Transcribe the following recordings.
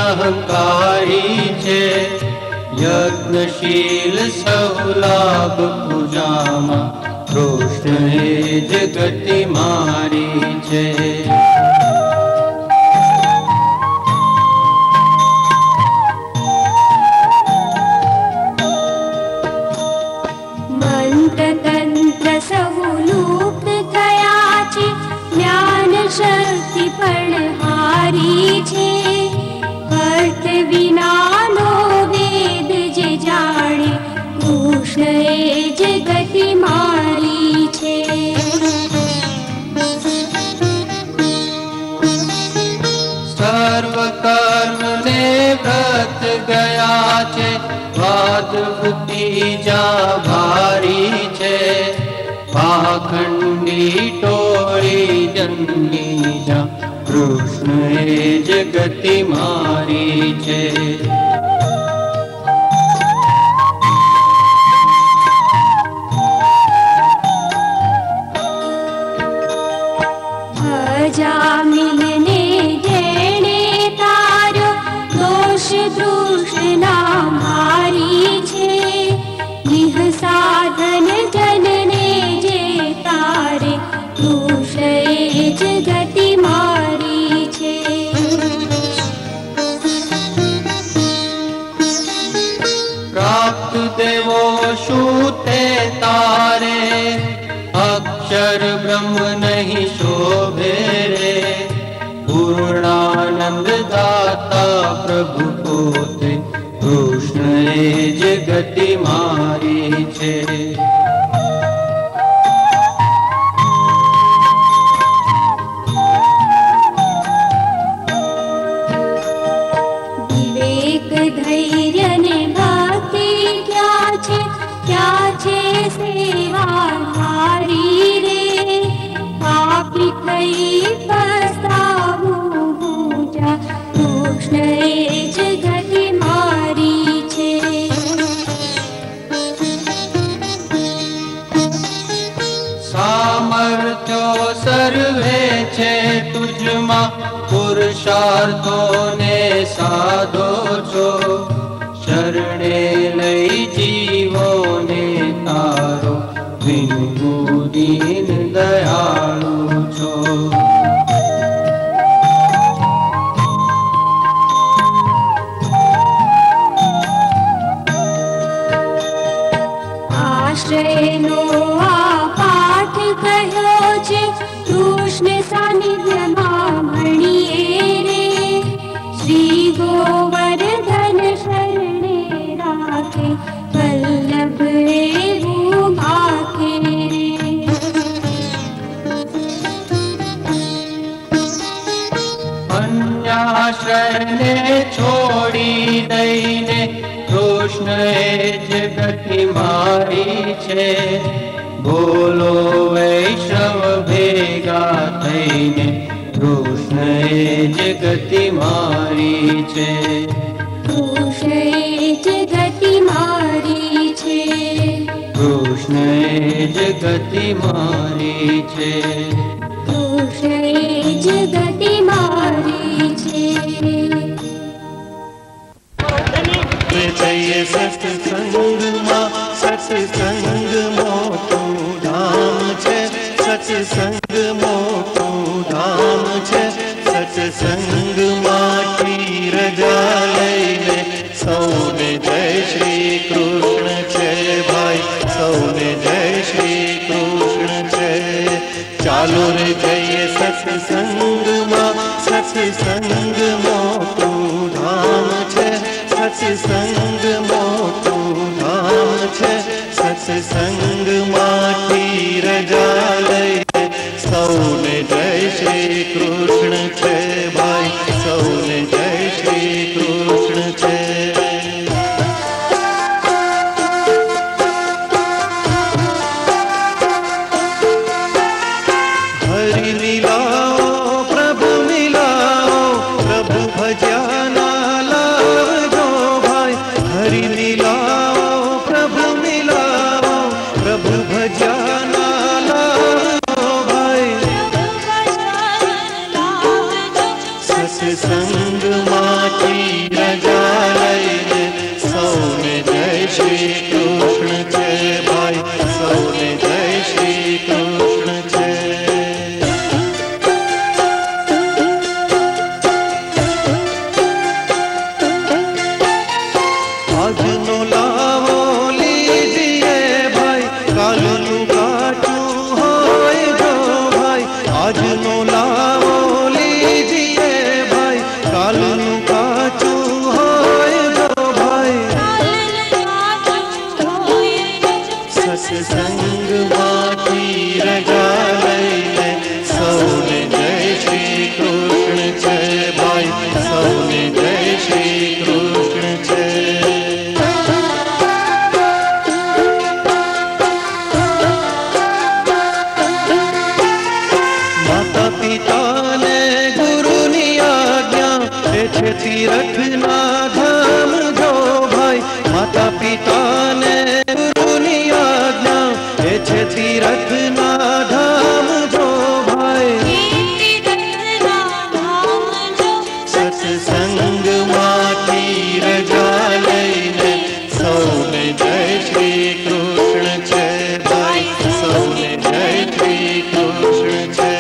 અહંકારી છે, યજ્ઞશીલ સૌ લાભ પૂજામાં કૃષ્ણએ જગતિ મારી છે. શક્તિ પણ હારી છે, અર્થ વિનાનો વેદ જે જાણે કૃષ્ણએ જગતિ મારી છે. સર્વ કર્મ ને વ્રત ગયા છે, વાદ બુદ્ધિ જા ભારી છે, પાખંડી ટોળી જનની જા કૃષ્ણએ જગતિ મારી છે. અજામિલને જેણે તાર્યો દોષ તૃષ્ણા મારી છે, ઇહ સાધન જનને જે તારે કૃષ્ણએ જગતિ મારી છે. પ્રાપ્ત દેવો શું તે તારે, અક્ષર બ્રહ્મ નહીં શોભે રે, પૂર્ણાનંદ દાતા પ્રભુ પોતે કૃષ્ણએ જગતિ મારી છે. વિવેક ધૈર્ય ને ભક્તિ ક્યાં છે, ક્યાં છે સેવા હારી રે, પાપી થઈ પસ્તાવું પૂજા કૃષ્ણએ જગતિ મારી છે. સામર્થ્યો સર્વે છે તુજમાં, પુરુષાર્થોને સાધો છો, શરણે લઈ જીવોને તારો, વિનુ દીન દયાળુ છો. આશ્રયનો આ પાઠ કહ્યો છે, કૃષ્ણ સાનિધ્યમાં ભણીએ રે, શ્રી ગોવર્ધન શરણે રાખે, વલ્લભ એવું ભાખે રે. અન્યાશ્રયને છોડી દઈને કૃષ્ણએ જગતિ મારી છે, બોલો વૈષ્ણવ ભેગા થઈને કૃષ્ણએ જગતિ મારી છે. કૃષ્ણએ જગતિ મારી છે, કૃષ્ણએ જગતિ મારી છે. કૃષ્ણએ જગતિ મારી છે. જઈએ સત્સંગમાં, સત્સંગ મોટું ધામ છે, સત્સંગ મોટું ધામ છે, સત્સંગમાંથી રજા લઈને સૌને જય શ્રી કૃષ્ણ છે ભાઈ, સૌને જય શ્રી કૃષ્ણ છે. ચાલો રે જઈએ સત્સંગમાં, સત્સંગ મોટું ધામ છે, સત્સંગ મોટું ધામ છે, સત્સંગમાંથી રજા લઈને સૌને જય શ્રી કૃષ્ણ છે ભાઈ, સૌને જય શ્રી કૃષ્ણ છે. હરિ મિલાઓ પ્રભુ મિલાઓ, પ્રભુ ભજ્યાના લાવજો ભાઈ, હરિ મિલાઓ પ્રભુ મિલાઓ, પ્રભુ ભજ્યાના લાવજો ભાઈ. સત્સંગમાં સૌને જય શ્રી કૃષ્ણ છે. માતા પિતાને ગુરુની આજ્ઞા એ છે તીરથના ધામ જો ભાઈ. માતા પિતાને ગુરુની આજ્ઞા એ છે તીરથના ધામ જો ભાઈ. સત્સંગમાંથી રજા લઈને સૌને જય શ્રી કૃષ્ણ છે ભાઈ. સૌને જય શ્રી કૃષ્ણ છે.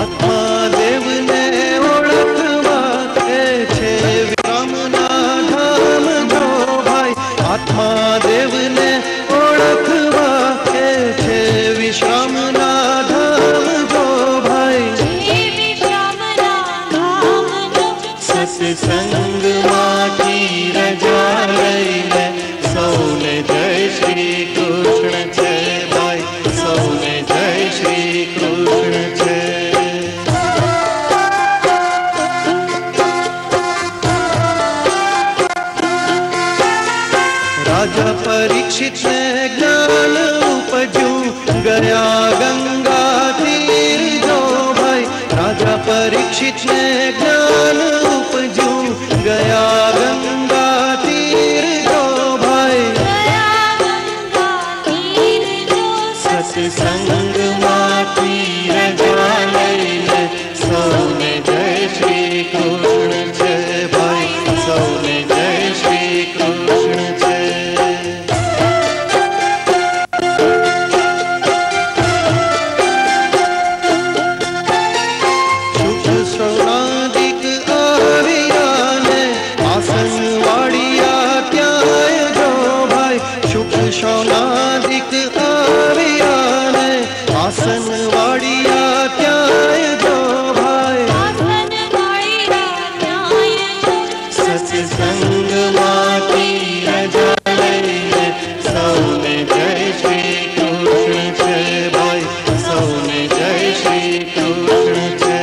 આત્માદેવને ઓળખવા તે છે વિરામના ધામ જો ભાઈ. આત્માદેવને ઓળખવા તે છે વિશ્રામના ધામ જો ભાઈ. સત્સંગમાંથી રજા લઈને સૌને જય શ્રી કૃષ્ણ છે ભાઈ. સૌને જય શ્રી કૃષ્ણ છે. રાજા પરીક્ષિતને જ્ઞાન ઉપજ્યું ગયા ગંગા તીર જો ભાઈ. રાજા પરીક્ષિતને જ્ઞાન ઉપજ્યું ગયા ગંગા તીર જો ભાઈ. સત્સંગમાંથી રજા લઈને સૌને જય શ્રી કૃષ્ણ છે ભાઈ. સૌને જય શ્રી કૃષ્ણ છે. શુભ સૌરાદિક આવ્યાને આસન વાળિયા ત્યાં જો ભાઈ. શુભ સૌનાદિક આવ્યાને આસન વાળિયા ત્યાં જો ભાઈ. સત્સંગમાંથી રજા લઈને સૌને જય શ્રી કૃષ્ણ છે ભાઈ. સૌને જય શ્રી કૃષ્ણ છે.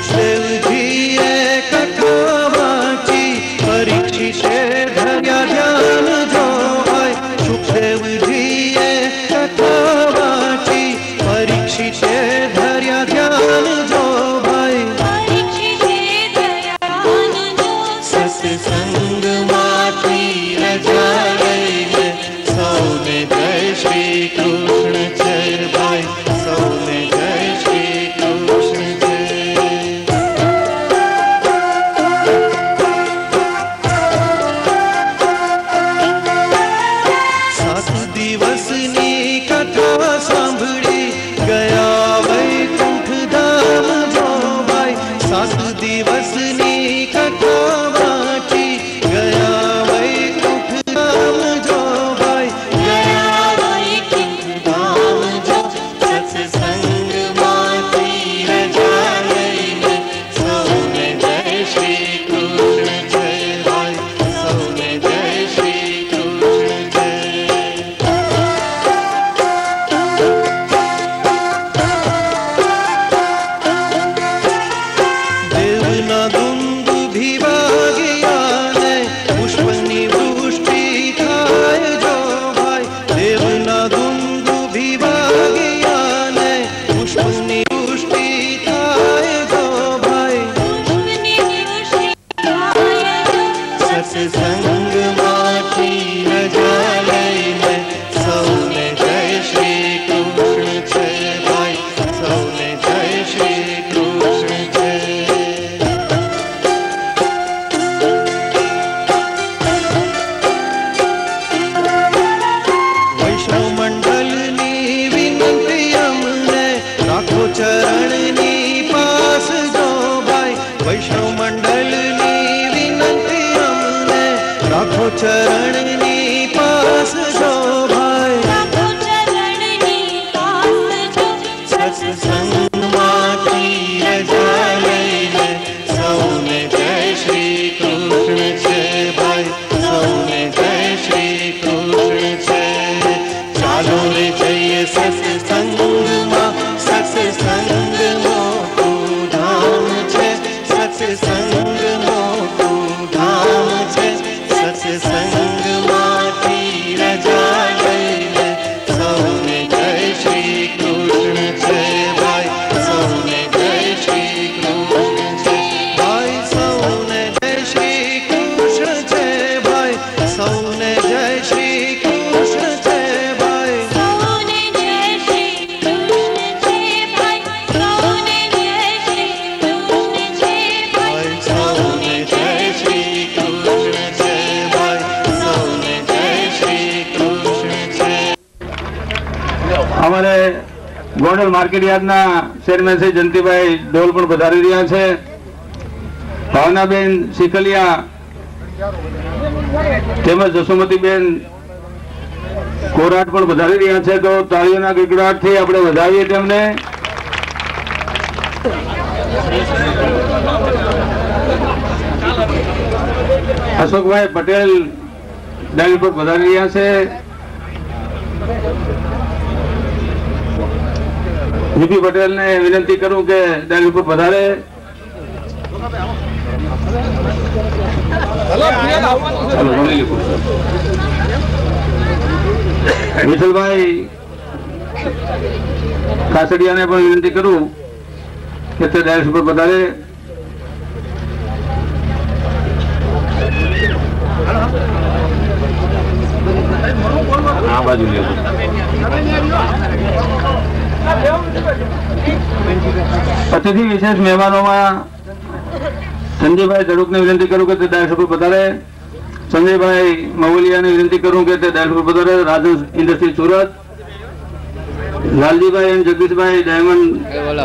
સુખદેવજીએ કથા વાંચી પરીક્ષિતે ધર્યા ધ્યાન જો ભાઈ. સુખદેવજીએ કથા વાંચી પરીક્ષિતે ધર્યા ધ્યાન જો ભાઈ. સત્સંગમાંથી રજા લઈને સૌને જય શ્રી કૃષ્ણ છે ભાઈ. સૌને જય શ્રી કૃષ્ણ છે. સાત દિવસની કથા સાંભળી ગયા વૈકુંઠ ધામ જો ભાઈ. સાત દિવસની કથા વાંચી ગયા વૈકુંઠ ધામ જો ભાઈ. સત્સંગમાંથી રજા લઈને સૌને જય શ્રી કૃષ્ણ છે ભાઈ. સૌને જય શ્રી કૃષ્ણ છે. દેવના દુંદુભી વાગ્યાને પુષ્પની વૃષ્ટિ થાય જો ભાઈ. દેવના દુંદુભી વાગ્યાને પુષ્પની વૃષ્ટિ થાય જો ભાઈ. સત્સંગમાંથી રજા લઈને સૌને જય શ્રી કૃષ્ણ છે ભાઈ. સૌને જય શ્રી કૃષ્ણ છે. વૈષ્ણવ મંડળની વિનંતી અમને રાખો ચરણની પાસ જો ભાઈ. વૈષ્ણવ મંડળની વિનંતી અમને રાખો ચરણની પાસ જો ભાઈ. સત્સંગમાંથી રજા લઈને સૌને જય અમારે ગોંડલ માર્કેટ યાર્ડના ચેરમેન શ્રી જયંતિભાઈ ડોલ પણ પધારી રહ્યા છે. ભાવનાબેન શીખલિયા તેમજ જસુમતીબેન કોરાટ પણ પધારી રહ્યા છે. તો તાળીઓના ગડગડાટથી આપણે વધાવીએ તેમને. અશોકભાઈ પટેલ ડાયલ પર પધારી રહ્યા છે. જીપી પટેલ ને વિનંતી કરું કે ડાયલ ઉપર પધારે. વિઠ્ઠલભાઈ કાસડિયાને પણ વિનંતી કરું કે તે ડાયલ ઉપર પધારે. આ બાજુ લેવું. અતિથિ વિશેષ મહેમાનોમાં સંજયભાઈ ધડુકને વિનંતી કરું કે તે ડાયસ ઉપર પધારે. સંજયભાઈ મવલિયાને વિનંતી કરું કે તે ડાયસ ઉપર પધારે. રાજન ઇન્ડસ્ટ્રી સુરત. લાલજીભાઈ અને જગદીશભાઈ ડાયમંડ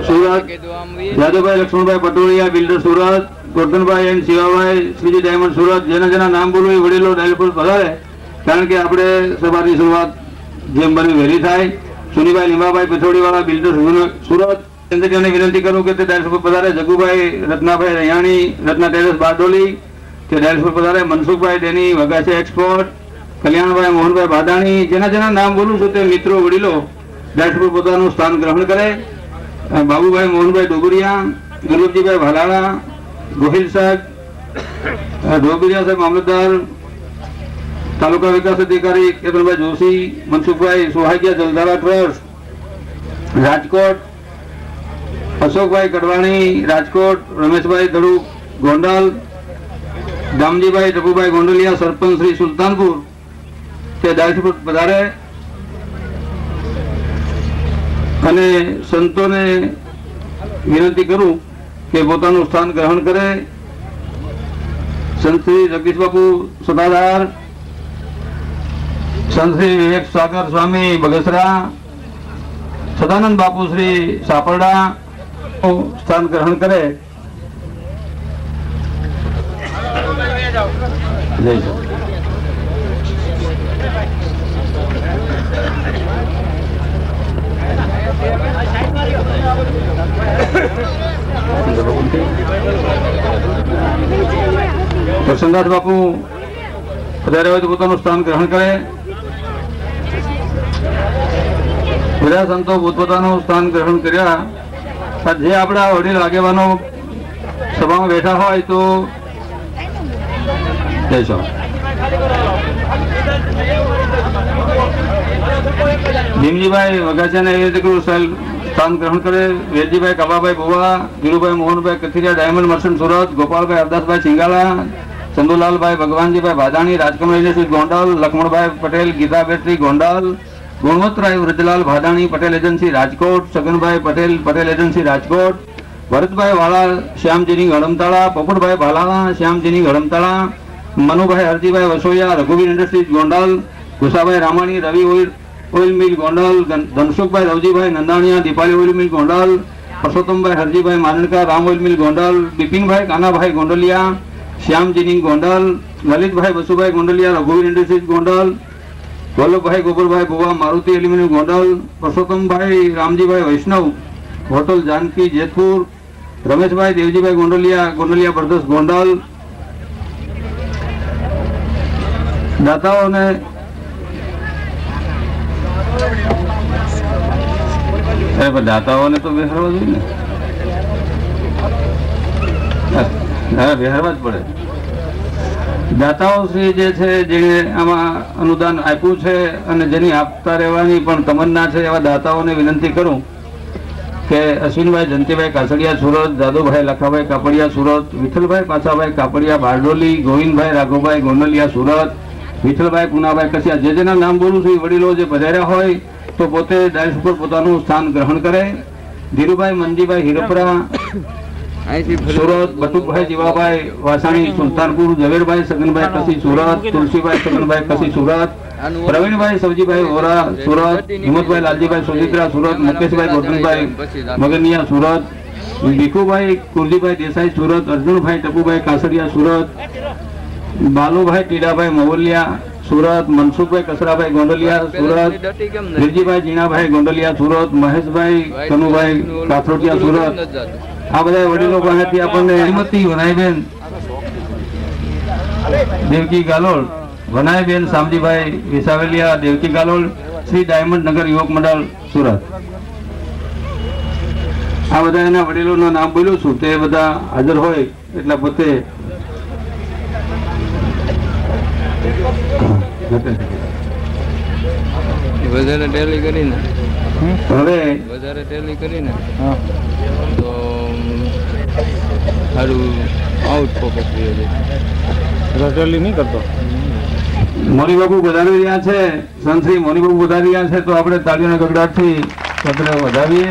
સુરત. યાદવભાઈ લક્ષ્મણભાઈ પટોળિયા બિલ્ડર સુરત. ગોરધનભાઈ અને શિવાભાઈ શ્રીજી ડાયમંડ સુરત. જેના નામ બોલવું એ વડીલો ડાયલ પર પધારે, કારણ કે આપણે સવારની શરૂઆત જેમ બને વહેલી થાય. સુનીભાઈ લીંબાભાઈ પથોડીવાળા બિલ્ડર સુરત. ચંદ્રજીને વિનંતી કરું કે તે ડાયલ પર પધારે. જગુભાઈ રત્નાભાઈ રૈયાણી રત્ના ટેરેસ બારડોલી તે ડાયલ પર પધારે. મનસુખભાઈ ડેની વગાસે એક્સપોર્ટ. કલ્યાણભાઈ મોહનભાઈ બાદાણી. જેના નામ બોલું છું તે મિત્રો વડીલો ડાયલ પર પોતાનું સ્થાન ગ્રહણ કરે. બાબુભાઈ મોહનભાઈ ડોગરિયા. ગુરુજીભાઈ ભાલાળા. ગોહિલ સાહેબ ડોગરિયા સાહેબ મામલતદાર. તાલુકા વિકાસ અધિકારી કેતનભાઈ જોશી. મનસુખભાઈ સોહાગિયા જલધારા ટ્રસ્ટ રાજકોટ. અશોકભાઈ કડવાણી રાજકોટ. રમેશભાઈ ધડુક ગોંડલ. દામજીભાઈ ટપુભાઈ ગોંડલિયા સરપંચ શ્રી સુલતાનપુર તે ડાયસ પર પધારે. અને સંતોને વિનંતી કરું કે પોતાનું સ્થાન ગ્રહણ કરે. સંત શ્રી જગદીશ બાપુ સદાધાર. સંત શ્રી વિવેક સાગર સ્વામી બગસરા. સદાનંદ બાપુ શ્રી સાપરડા સ્થાન ગ્રહણ કરે. પ્રસન્નદાસ બાપુ પધાર્યા હોય તો પોતાનું સ્થાન ગ્રહણ કરે. બધા સંતો પોતપોતાનું સ્થાન ગ્રહણ કર્યા. જે આપણા વડીલ આગેવાનો સભામાં બેઠા હોય તો જઈશો. ભીમજીભાઈ વઘાસિયાને એવી રીતે સ્થાન ગ્રહણ કરે. Vedajibhai Kababhai Bova. Dhirubhai Mohanbhai Kathiriya diamond merchant Surat. Gopalbhai Ardasbhai Singala. Chandulalbhai Bhagwanjibhai Bhadani Rajkamal industries Gondal. Laxmanbhai Patel Geeta battery Gondal. Gunvantray Vrajlal Bhadani Patel agency Rajkot. Saganbhai Patel Patel agency Rajkot. Bharatbhai Vala શ્યામજીની હડમતાળા. પોપટભાઈ ભાલાળા શ્યામજીની હડમતાળા. મનુભાઈ હરજીભાઈ વસોયા રઘુવીર industries Gondal. Ghusabhai Ramani Ravi oil mill Gondal. Dhansukhbhai Ravjibhai Nandaniya Dipali oil mill Gondal. Parsottambhai Harjibhai Mandaka Ram oil mill Gondal. બિપિનભાઈ Kanabhai Gondaliya શ્યામજીની Gondal. Lalitbhai વસુભાઈ Gondaliya રઘુવીર industries Gondal. Vallabhbhai ગોપાલભાઈ ગોવા મારુતિ એલ્યુમિનિયમ ગોંડલ. પરસોત્તમભાઈ રામજીભાઈ વૈષ્ણવ હોટલ જાનકી જેતપુર. રમેશભાઈ દેવજીભાઈ ગોંડલિયા પ્રદેશ ગોંડલ. દાતાઓને દાતાઓને તો બેહારવા જોઈએ ને. બેહારવા જ પડે. દાતાઓ શ્રી જે છે જેને આમાં અનુદાન આપ્યું છે અને જેની આપતા રહેવાની પણ તમન્ના છે એવા દાતાઓને વિનંતી કરું કે અશ્વિનભાઈ જયંતિભાઈ કાસડિયા સુરત. દાદુભાઈ લખાભાઈ કાપડિયા સુરત. વિઠ્ઠલભાઈ પાછાભાઈ કાપડિયા બારડોલી. ગોવિંદભાઈ રાઘવભાઈ ગોંડલિયા સુરત. વિઠ્ઠલભાઈ પુનાભાઈ કસિયા. જેના નામ બોલું છું એ વડીલો જે પધાર્યા હોય તો પોતે ડાયસ ઉપર પોતાનું સ્થાન ગ્રહણ કરે. ધીરુભાઈ મનજીભાઈ હિરપરા સુરત. બટુકભાઈ જીવાભાઈ વાસાણી સુલતાનપુર. ઝવેરભાઈ સગનભાઈ કસી સુરત. તુલસીભાઈ સગનભાઈ કસી સુરત. પ્રવીણભાઈ સવજીભાઈ વોરા સુરત, હિંમતભાઈ લાલજીભાઈ સોજિત્રા સુરત, મુકેશભાઈ ગોરધનભાઈ મગનિયા સુરત, ભીખુભાઈ કુરજીભાઈ દેસાઈ સુરત, અર્જુનભાઈ ટપુભાઈ કાસરિયા સુરત, બાલુભાઈ ટીડાભાઈ મવલિયા સુરત, મનસુખભાઈ કસરાભાઈ ગોંડલિયા સુરત, વિરજીભાઈ જીણાભાઈ ગોંડલિયા સુરત, મહેશભાઈ કનુભાઈ કાથરોટિયા સુરત. આ બધા વડીલો પાસેથી આપણને શ્રીમતી વનાઈબેન દેવકી ગાલોલ, વનાઈબેન શામજીભાઈ વિસાવેલિયા દેવકી ગાલોલ, શ્રી ડાયમંડ નગર યુવક મંડળ સુરત. આ બધા એના વડીલોના નામ બોલ્યું છું, તે બધા હાજર હોય એટલે પોતે વધારે ટેલી કરીને હવે વધારે ટેલી કરીને તો સારું આઉટ ફોકસ રહ્યો છે. ટેલી નહીં કરતો. મોનીબાબુ વધારી રહ્યા છે, સંતશ્રી મોનીબાબુ વધારી રહ્યા છે, તો આપણે તાળીઓના ગગડાટથી પત્ર વધાવીએ.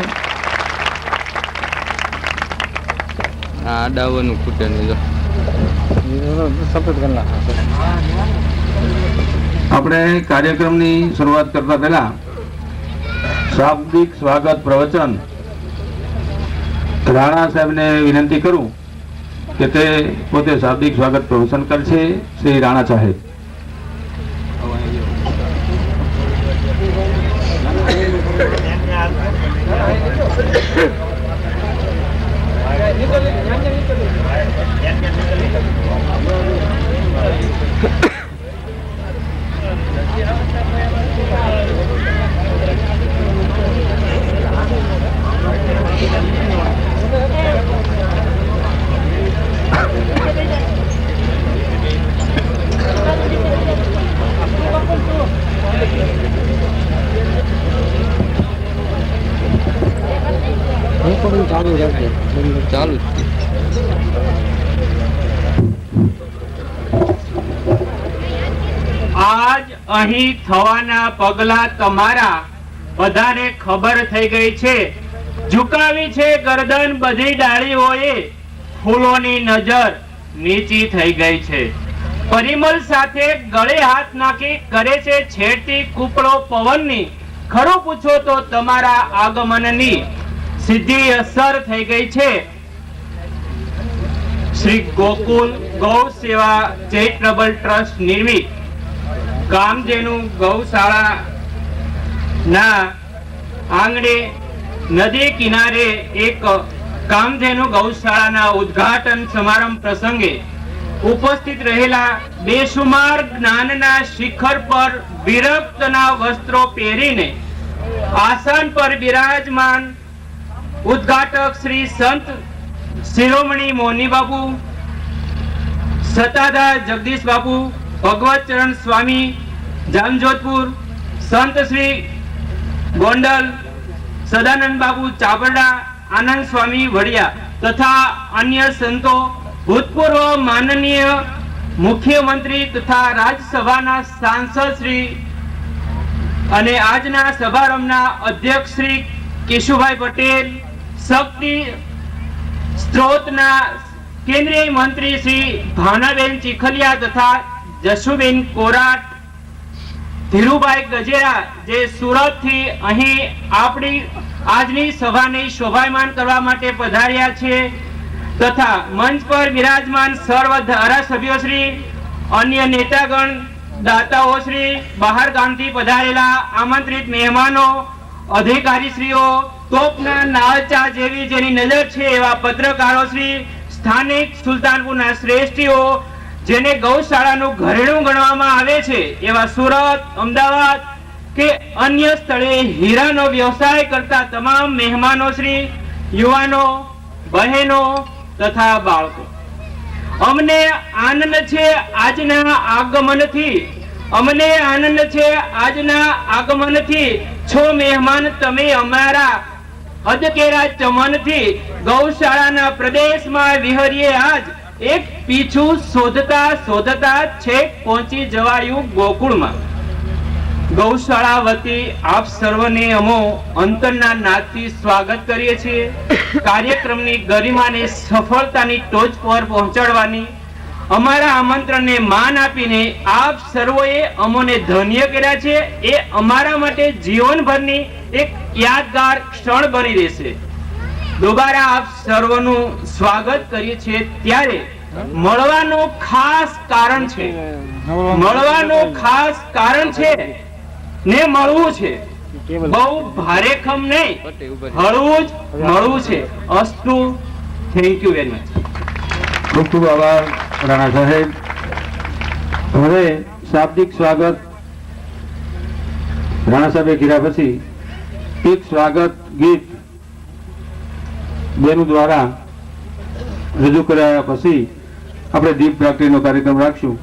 આ અડાવવાનું ખૂટે નહીં. આપણે કાર્યક્રમની શરૂઆત કરતા પહેલા શાબ્દિક સ્વાગત પ્રવચન રાણા સાહેબને વિનંતી કરું કે તે પોતે શાબ્દિક સ્વાગત પ્રવચન કરશે. શ્રી રાણા સાહેબ. ચાલુ આજ અહીં થવાના પગલા તમારા બધાને ખબર થઈ ગઈ છે. ઝુકાવી છે ગરદન બધી ડાળીઓએ, ફૂલોની નજર નીચી થઈ ગઈ છે. પરિમલ સાથે ગળે હાથ નાખી કરે છે છેડતી કૂપળો પવનની. ખરું પૂછો તો તમારા આગમનની સીધી અસર થઈ ગઈ છે. શ્રી ગોકુલ ગૌ સેવા ચેરિટેબલ ટ્રસ્ટ નિર્મિત કામધેનુ ગૌશાળા ના આંગણે નદી કિનારે એક કામધેનુ ગૌશાળાના ઉદ્ઘાટન સમારંભ પ્રસંગે ઉપસ્થિત રહેલા બેશુમાર જ્ઞાનના શિખર પર વિરક્તના વસ્ત્રો પહેરીને આસન પર બિરાજમાન ઉદ્ઘાટક શ્રી સંત શિરોમણી મોનીબાબુ, સતાધા જગદીશ બાબુ, ભગવત ચરણ સ્વામી જામજોધપુર, સંત શ્રી ગોંડલ, સદાનંદ બાબુ ચાબરડા, આનંદ સ્વામી વડિયા તથા અન્ય સંતો, ભૂતપૂર્વ માનનીય મુખ્યમંત્રી તથા રાજ્યસભાના સાંસદ શ્રી અને આજના સમારંભના અધ્યક્ષ શ્રી કેશુભાઈ પટેલ, શક્તિ સ્ત્રોતના કેન્દ્રીય મંત્રી શ્રી ભાવનાબેન ચીખલિયા તથા જશુબેન કોરાટ, ધીરુભાઈ ગજેરા જે સુરત થી અહીં આપણી આજની સભાને શોભાયમાન કરવા માટે પધાર્યા છે, તથા મંચ પર બિરાજમાન સર્વ ધારાસભ્યો શ્રી, અન્ય નેતાગણ, દાતાઓ શ્રી, બહાર ગામથી પધારેલા આમંત્રિત મહેમાનો, અધિકારીશ્રીઓ, તોપના નાળચા જેવી જેની નજર છે એવા પત્રકારો શ્રી, સ્થાનિક સુલતાનપુરના શ્રેષ્ઠીઓ, જેને ગૌશાળાનું ઘરેણું ગણવામાં આવે છે એવા સુરત, અમદાવાદ કે અન્ય સ્થળે હીરાનો વ્યવસાય કરતા તમામ મહેમાનો શ્રી, યુવાનો, બહેનો તથા બાળકો, અમને આનંદ છે આજના આગમનથી. અમને આનંદ છે આજના આગમનથી. છો મહેમાન તમે અમારા અદકેરા ચમનથી. ગૌશાળાના પ્રદેશમાં વિહરીએ આજ એક પીછું શોધતા શોધતા છેક પહોંચી જવાયું ગોકુળમાં. ગૌશાળા વતી આપ સર્વને અમો અંતરના નાદથી સ્વાગત કરીએ છીએ. કાર્યક્રમની ગરિમાને સફળતાની ટોચ પર પહોંચાડવાની અમારા આમંત્રણને માન આપીને આપ સર્વોએ અમોને ધન્ય કર્યા છે. એ અમારા માટે જીવનભરની એક યાદગાર ક્ષણ બની રહેશે. દોબારા આપ સર્વનું સ્વાગત કરીએ છીએ. ત્યારે મળવાનું ખાસ કારણ છે, મળવાનું ખાસ કારણ છે ને મળવું છે. બહુ ભારેખમ નહીં, હળવું જ મળવું છે. અસ્તુ. Thank you very much. ખૂબ ખૂબ આભાર રાણા સાહેબ. હવે શાબ્દિક સ્વાગત રાણા સાહેબે કર્યા પછી એક સ્વાગત ગીત બેનું દ્વારા રજૂ કર્યા પછી આપણે દીપ પ્રાગટ્યનો કાર્યક્રમ રાખશું.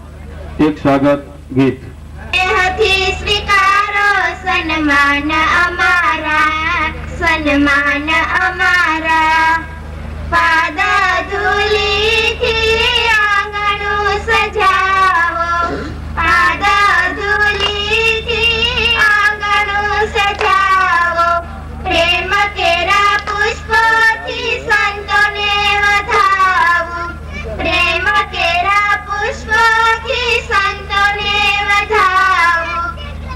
એક સ્વાગત ગીત. સ્નેહથી સ્વીકારો સન્માન અમારા, સન્માન અમારા. પાદ ધૂલીથી આંગણું સજાવો, પાદ ધૂલીથી આંગણું સજાવો. પ્રેમ કેરા પુષ્પોથી સંતોને વધાવો, પ્રેમ કેરા પુષ્પોથી સંતોને વધાવો.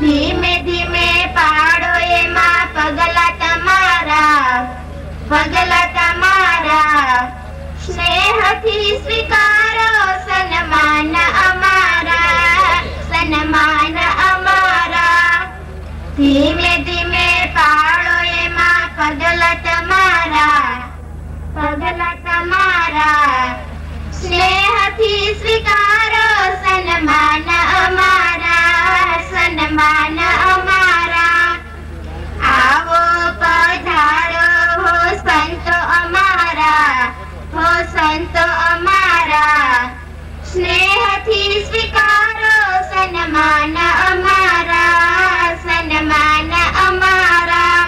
ધીમે ધીમે પાડો એમાં પગલા તમારા, પગલા તમારા. સ્નેહથી સ્વીકારો સન્માન અમારા, સન્માન અમારા. ધીમે ધીમે પાડો એમાં પગલા તમારા, પગલા તમારા. સ્નેહથી સ્વીકારો સન્માન અમારા, સન્માન અમારા. આવો પધારો હો સંતો અમારા, હો સંતો અમારા. સ્નેહથી સ્વીકારો સન્માન અમારા, સન્માન અમારા.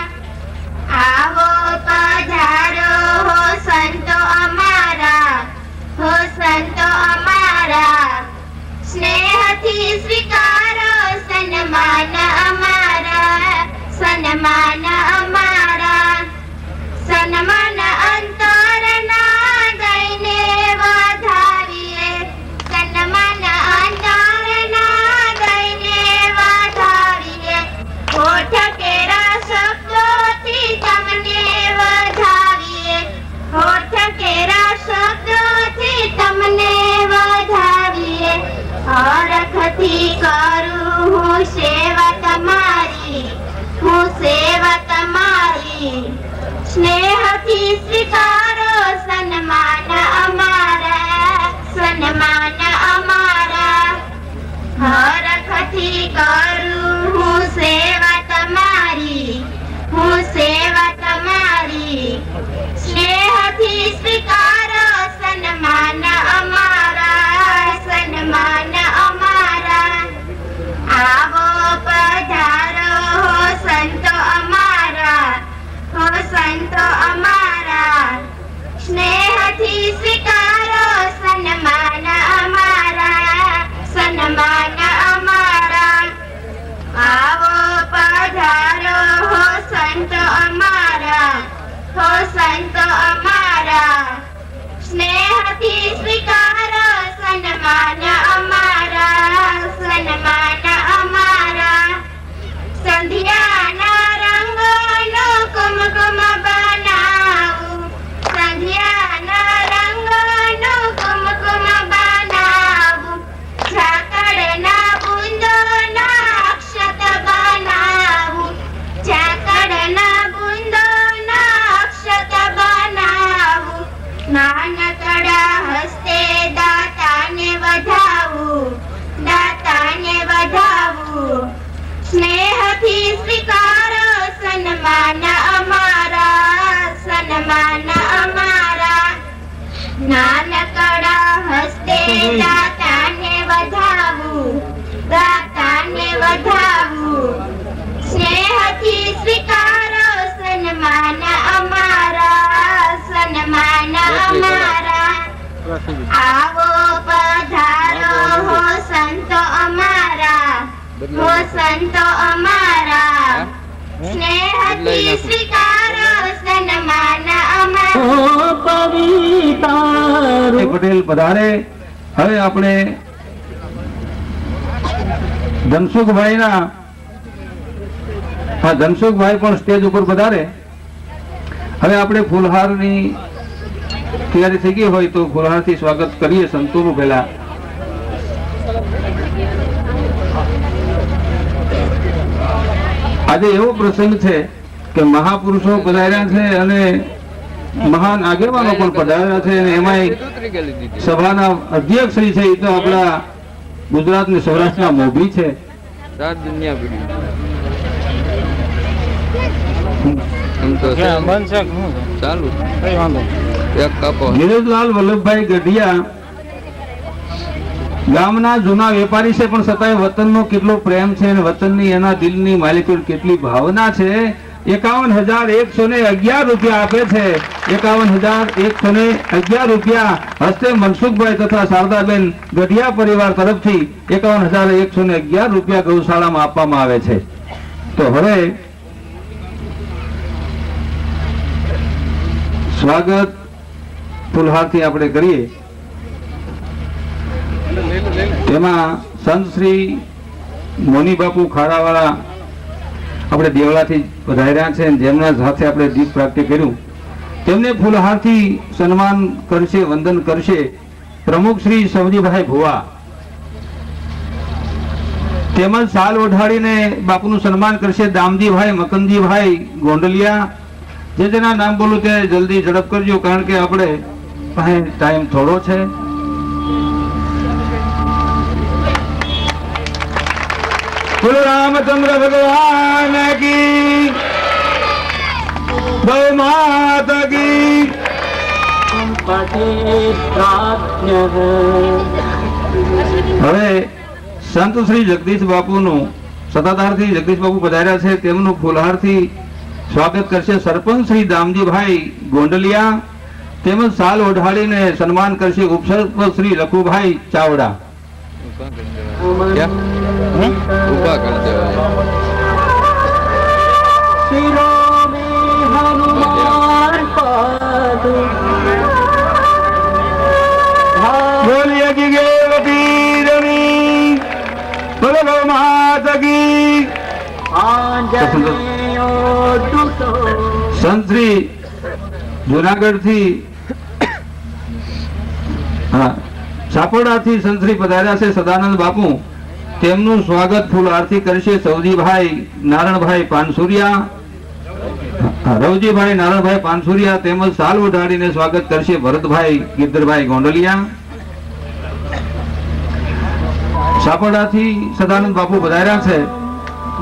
આવો પધારો હો સંતો અમારા, હો સંતો અમારા. સ્નેહથી સ્વીકારો સન્માન અમારા, સન્માન અમારા. સન્માન અંતરના દઈને વધાવીએ, સન્માન અંતરના દઈને વધાવીએ. હોઠ કેરા શબ્દોથી તમને વધાવીએ, હોઠ કેરા શબ્દોથી તમને વધાવીએ. હરખથી કરું હું સેવા તમારી, હું સેવા તમારી. સ્નેહથી સ્વીકારો સન્માન અમારા, સન્માન અમારા. હરખથી કરું હું સેવા તમારી, હું સેવા તમારી. સ્નેહથી સ્વીકારો સન્માન અમારા, સન્માન અમારા. આવો પધારો હો સંતો અમારા, હો સંતો અમારા. સ્નેહથી સ્વીકારો સન્માન અમારા, સન્માન અમારા. આવો પધારો હો સંતો અમારા, હો સંતો અમારા. સ્નેહથી સ્વીકારો સન્માન અમારા, સન્માન અમારા. સંધ્યાના રંગોનો કુમકુમ બનાવું, સંધ્યાના રંગોનો કુમકુમ બનાવું. ઝાકળના બુંદોના અક્ષત બનાવું, ઝાકળના બુંદોના અક્ષત બનાવું. નાનકડા હસ્તે દાતાને વધાવું, દાતાને વધાવું. સ્નેહથી સ્વીકારો સન્માન અમારા, સન્માન અમારા. નાનકડા હસ્તે દાતાને વધાવું, દાતાને વધાવું. સ્નેહથી સ્વીકારો સન્માન અમારા, સન્માન અમારા. આવો પધારો હો સંતો અમારા, હો સંતો અમારા. સ્નેહથી સ્વીકારો સન્માન અમારા. પટેલ પધારે હવે આપણે ધનસુખભાઈ પણ સ્ટેજ ઉપર પધારે. હવે આપણે ફૂલહારની તૈયારી થઈ ગઈ હોય તો ફૂલહારથી સ્વાગત કરીએ સંતોનું. પહેલા આજે એવો પ્રસંગ છે કે મહાપુરુષો પધાર્યા છે અને મહાન આગેવાનો પણ પધાર્યા છે, અને એમાંય સભાના અધ્યક્ષ શ્રી છે એ તો આપણા ગુજરાત ને સૌરાષ્ટ્રના મોભી છે. ગિરિજલાલ વલ્લભભાઈ ગઢિયા ગામના જૂના વેપારી છે, પણ છતાંય વતનનો કેટલો પ્રેમ છે અને વતનની એના દિલની માલિકી કેટલી ભાવના છે. 51,111 રૂપિયા આપે છે. 51,111 રૂપિયા હસ્તે મનસુખભાઈ તથા શારદાબેન ગઢિયા પરિવાર તરફથી 51,111 રૂપિયા ગૌશાળામાં આપવામાં આવે છે. તો હવે સ્વાગત ફૂલહારથી આપણે કરીએ. તેમાં સંત શ્રી મોની બાપુ ખારાવાળા આપણે દેવળાથી પધાર્યા છે, જેમના સાથે આપણે દીપ પ્રાપ્તિ કર્યું. તેમને ફૂલહારથી સન્માન કરશે, વંદન કરશે પ્રમુખ શ્રી સવજીભાઈ ભુવા. તેમજ સાલ ઓઢાડીને બાપુનું સન્માન કરશે દામજીભાઈ મકનજીભાઈ ગોંડલિયા. જેના નામ બોલું તે જલ્દી ઝડપ કરજો, કારણ કે આપણે પાસે ટાઈમ થોડો છે. બોલો રામચંદ્ર ભગવાન કી, ગૌ માતા કી. હવે સંત શ્રી જગદીશ બાપુનું સત્તાધારથી જગદીશ બાપુ પધાર્યા છે, તેમનું ફૂલહારથી સ્વાગત કરશે સરપંચ શ્રી દામજીભાઈ ગોંડલિયા. તેમજ સાલ ઓઢાડીને સન્માન કરશે ઉપસરપંચ શ્રી લખુભાઈ ચાવડા. બોલીએ કી ગેવતી રમી, બોલો ગૌ માતા કી. સંત શ્રી જુનાગઢ થી સાપોડાથી સંત શ્રી પધાર્યા છે સદાનંદ બાપુ. તેમનું સ્વાગત ફૂલ આરતી કરશે સૌજીભાઈ નારણભાઈ પાનસુરિયા, રવજીભાઈ નારણભાઈ પાનસુરિયા. તેમજ સાલ ઓઢાડીને સ્વાગત કરશે ભરતભાઈ ગિરધરભાઈ ગોંડલિયા. સાપોડાથી સદાનંદ બાપુ પધાર્યા છે.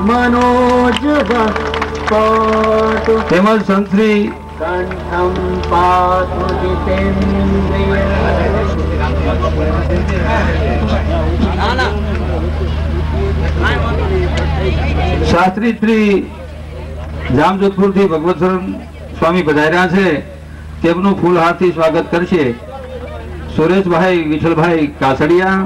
मनोज भक्तो તેમજ સંત શ્રી कंठम पातु जितेन्द्रिय શાસ્ત્રી શ્રી જામજોધપુર થી ભગવતસરણ સ્વામી પધાર્યા છે. તેમનું ફૂલહારથી સ્વાગત કરશે સુરેશભાઈ વિઠ્ઠલભાઈ કાસડિયા.